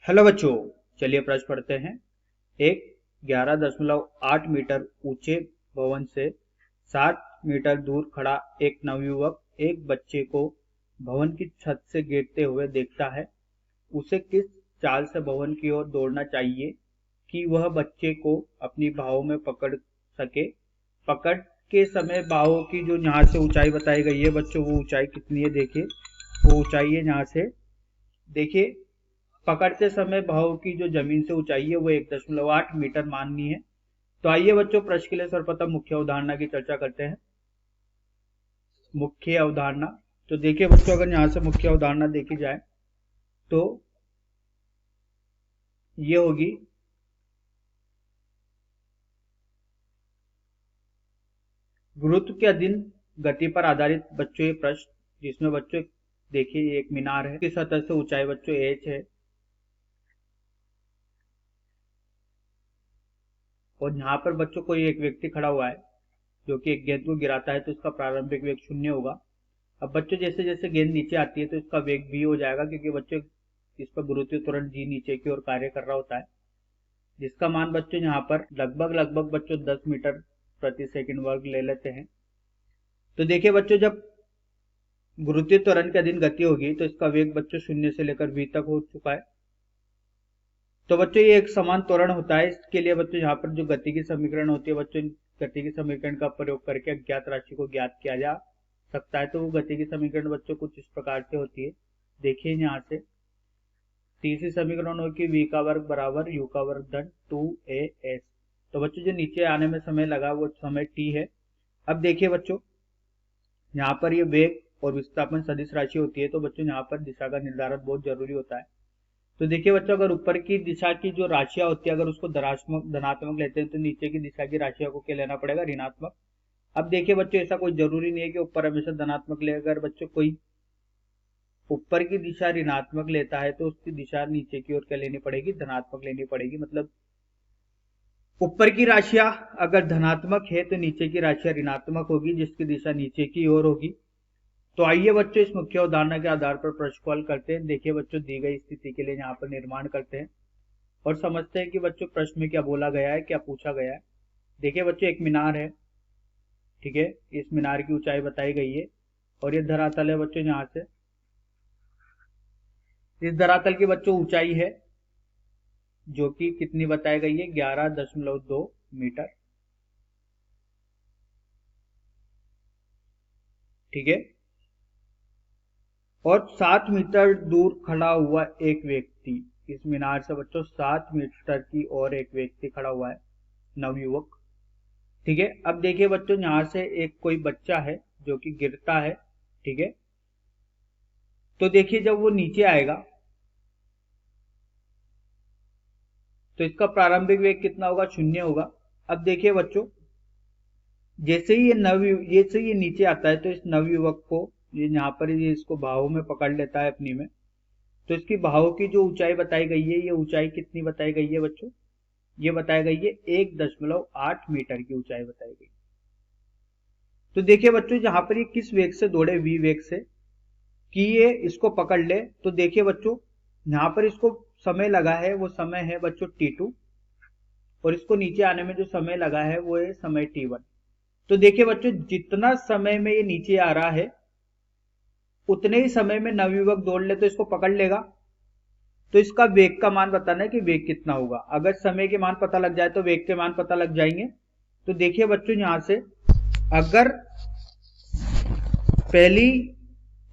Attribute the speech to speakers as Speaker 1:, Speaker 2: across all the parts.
Speaker 1: Hello बच्चों, चलिए प्रश्न पढ़ते हैं। एक 11.8 मीटर ऊंचे भवन से 7 मीटर दूर खड़ा एक नवयुवक एक बच्चे को भवन की छत से गिरते हुए देखता है। उसे किस चाल से भवन की ओर दौड़ना चाहिए कि वह बच्चे को अपनी बाहों में पकड़ सके। पकड़ के समय बाहों की जो यहाँ से ऊंचाई बताई गई है बच्चों, वो ऊंचाई कितनी है देखिए। वो ऊंचाई है यहाँ से, देखिए पकड़ते समय बाहों की जो जमीन से ऊंचाई है वो 1.8 मीटर माननी है। तो आइए बच्चों प्रश्न के लिए सर्वप्रथम मुख्य अवधारणा की चर्चा करते हैं। मुख्य अवधारणा, तो देखिए बच्चों, अगर यहाँ से मुख्य अवधारणा देखी जाए तो ये होगी गुरुत्व के अधीन गति पर आधारित बच्चों ये प्रश्न, जिसमें बच्चों देखिए एक मीनार है, की सतह से ऊंचाई बच्चों h है और यहाँ पर बच्चों कोई एक व्यक्ति खड़ा हुआ है जो कि एक गेंद को गिराता है, तो इसका प्रारंभिक वेग 0 होगा। अब बच्चों जैसे जैसे गेंद नीचे आती है तो इसका वेग भी हो जाएगा, क्योंकि बच्चों इस पर गुरुत्वीय त्वरण जी नीचे की ओर कार्य कर रहा होता है, जिसका मान बच्चों यहाँ पर लगभग बच्चों 10 मीटर प्रति सेकंड वर्ग ले लेते हैं। तो देखिए बच्चों, जब गुरुत्वीय त्वरण के अधीन गति होगी तो इसका वेग बच्चों 0 से लेकर v तक हो चुका है। तो बच्चों ये एक समान त्वरण होता है। इसके लिए बच्चों यहाँ पर जो गति की समीकरण होती है बच्चों, गति की समीकरण का प्रयोग करके अज्ञात राशि को ज्ञात किया जा सकता है। तो वो गति की समीकरण बच्चों कुछ इस प्रकार से होती है, देखिए यहाँ से। तीसरी समीकरण होगी v का वर्ग बराबर u का वर्ग धन 2as। तो बच्चों जो नीचे आने में समय लगा वो समय t है। अब देखिए बच्चों, यहाँ पर ये वेग और विस्थापन सदिश राशि होती है, तो बच्चों यहाँ पर दिशा का निर्धारण बहुत जरूरी होता है। तो देखिए बच्चों, अगर ऊपर की दिशा की जो राशियां होती है अगर उसको धनात्मक लेते हैं तो नीचे की दिशा की राशियों को क्या लेना पड़ेगा, ऋणात्मक। अब देखिए बच्चों, ऐसा कोई जरूरी नहीं है कि ऊपर हमेशा धनात्मक ले। अगर बच्चों कोई ऊपर की दिशा ऋणात्मक लेता है तो उसकी दिशा नीचे की ओर क्या लेनी पड़ेगी, धनात्मक लेनी पड़ेगी। मतलब ऊपर की राशियां अगर धनात्मक है तो नीचे की राशियां ऋणात्मक होगी, जिसकी दिशा नीचे की ओर होगी। तो आइए बच्चों इस मुख्य उदाहरण के आधार पर प्रश्न को हल करते हैं। देखिए बच्चों, दी गई स्थिति के लिए यहाँ पर निर्माण करते हैं और समझते हैं कि बच्चों प्रश्न में क्या बोला गया है, क्या पूछा गया है। देखिए बच्चों, एक मीनार है, ठीक है। इस मीनार की ऊंचाई बताई गई है और ये धरातल है बच्चों। यहाँ से इस धरातल की बच्चों ऊंचाई है जो कि कितनी बताई गई है, 11.2 मीटर, ठीक है। और 7 मीटर दूर खड़ा हुआ एक व्यक्ति, इस मीनार से बच्चों 7 मीटर की और एक व्यक्ति खड़ा हुआ है, नवयुवक, ठीक है। अब देखिए बच्चों, यहाँ से एक कोई बच्चा है जो कि गिरता है, ठीक है। तो देखिए जब वो नीचे आएगा तो इसका प्रारंभिक वेग कितना होगा, 0 होगा। अब देखिए बच्चों, जैसे ही ये नीचे आता है तो इस नवयुवक को ये यहाँ पर ये इसको बाहों में पकड़ लेता है अपनी में। तो इसकी बाहों की जो ऊंचाई बताई गई है, ये ऊंचाई कितनी बताई गई है बच्चों, ये बताई गई है 1.8 मीटर की ऊंचाई बताई गई। तो देखिए बच्चों, यहाँ पर ये किस वेग से दौड़े, v वेग से, कि ये इसको पकड़ ले। तो देखिए बच्चों, यहाँ पर इसको समय लगा है वो समय है बच्चों t2 और इसको नीचे आने में जो समय लगा है वो है समय t1। तो देखिए बच्चों, जितना समय में ये नीचे आ रहा है उतने ही समय में नवयुवक दौड़ ले तो इसको पकड़ लेगा। तो इसका वेग का मान बताना है कि वेग कितना होगा। अगर समय के मान पता लग जाए तो वेग के मान पता लग जाएंगे। तो देखिए बच्चों, यहां से अगर पहली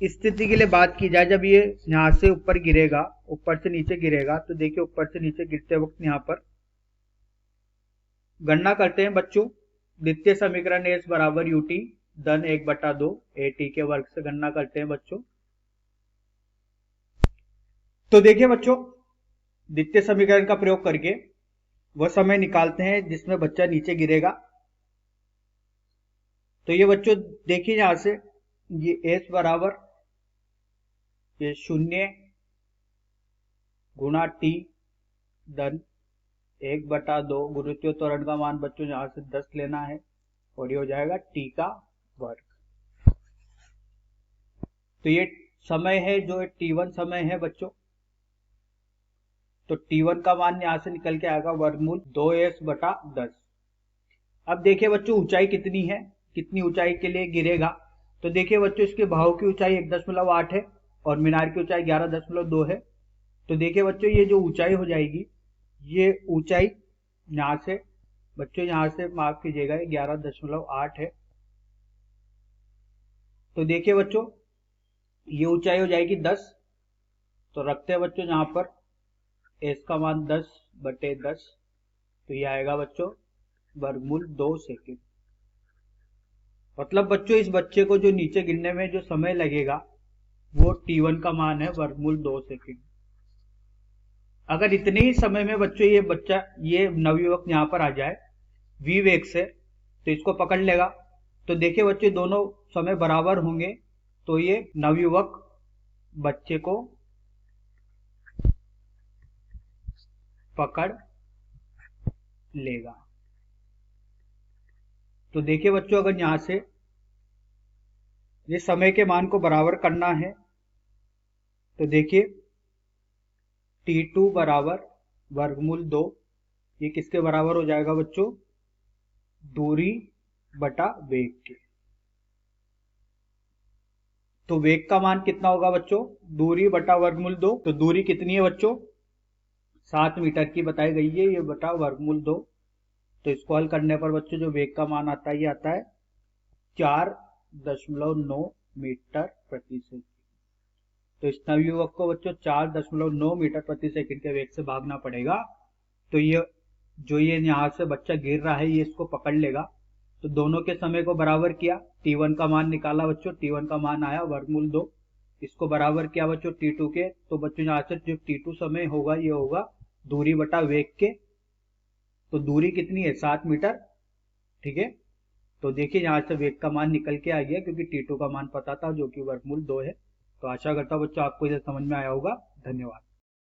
Speaker 1: स्थिति के लिए बात की जाए, जब ये यहां से ऊपर गिरेगा, ऊपर से नीचे गिरेगा, तो देखिए ऊपर से नीचे गिरते वक्त यहां पर गणना करते हैं बच्चों। द्वितीय समीकरण एस बराबर यूटी धन 1/2 एटी के वर्ग से गणना करते हैं बच्चों। तो देखिए बच्चों, द्वितीय समीकरण का प्रयोग करके वह समय निकालते हैं जिसमें बच्चा नीचे गिरेगा। तो ये बच्चों देखिए, यहां से ये एस बराबर ये 0 गुणा टी धन 1/2, गुरुत्वीय त्वरण का मान बच्चों यहां से 10 लेना है और ये हो जाएगा टी का वर्ग। तो ये समय है जो t1 समय है बच्चों। तो T1 का मान यहां से निकल के आएगा वर्गमूल 2s/10। अब देखिए बच्चों ऊंचाई कितनी है, कितनी ऊंचाई के लिए गिरेगा। तो देखिए बच्चों इसके भाव की ऊंचाई 1.8 है और मीनार की ऊंचाई 11.2 है। तो देखिए बच्चों ये जो ऊंचाई हो जाएगी, ये ऊंचाई यहां से बच्चों यहां से माफ कीजिएगा 11.8 है। तो देखिए बच्चों ये ऊंचाई हो जाएगी 10। तो रखते हैं बच्चों यहाँ पर एस का मान 10/10। तो ये आएगा बच्चों वर्गमूल 2 सेकेंड। मतलब बच्चों इस बच्चे को जो नीचे गिरने में जो समय लगेगा वो T1 का मान है वर्गमूल 2 सेकेंड। अगर इतने ही समय में बच्चों ये नवयुवक यहाँ पर आ जाए v वेग से, तो इसको पकड़ लेगा। तो देखिए बच्चे दोनों समय बराबर होंगे, तो ये नवयुवक बच्चे को पकड़ लेगा। तो देखिए बच्चों अगर यहां से ये समय के मान को बराबर करना है, तो देखिए T2 बराबर वर्गमूल 2, ये किसके बराबर हो जाएगा बच्चों, दूरी बटा वेग के। तो वेग का मान कितना होगा बच्चों, दूरी बटा वर्गमूल 2। तो दूरी कितनी है बच्चों, 7 मीटर की बताई गई है, ये बटा वर्गमूल 2। तो इसको हल करने पर बच्चों जो वेग का मान आता है ये आता है 4.9 मीटर प्रति सेकंड। तो इस नवयुवक को बच्चों 4.9 मीटर प्रति सेकंड के वेग से भागना पड़ेगा। तो ये यहाँ से बच्चा गिर रहा है ये इसको पकड़ लेगा। तो दोनों के समय को बराबर किया, T1 का मान निकाला बच्चों, T1 का मान आया वर्गमूल 2। इसको बराबर किया बच्चों T2 के। तो बच्चों यहाँ से जो T2 समय होगा ये होगा दूरी बटा वेग के। तो दूरी कितनी है, 7 मीटर, ठीक है। तो देखिए यहाँ से वेग का मान निकल के आ गया क्योंकि T2 का मान पता था जो कि वर्गमूल 2 है। तो आशा करता हूँ बच्चों आपको इसे समझ में आया होगा। धन्यवाद।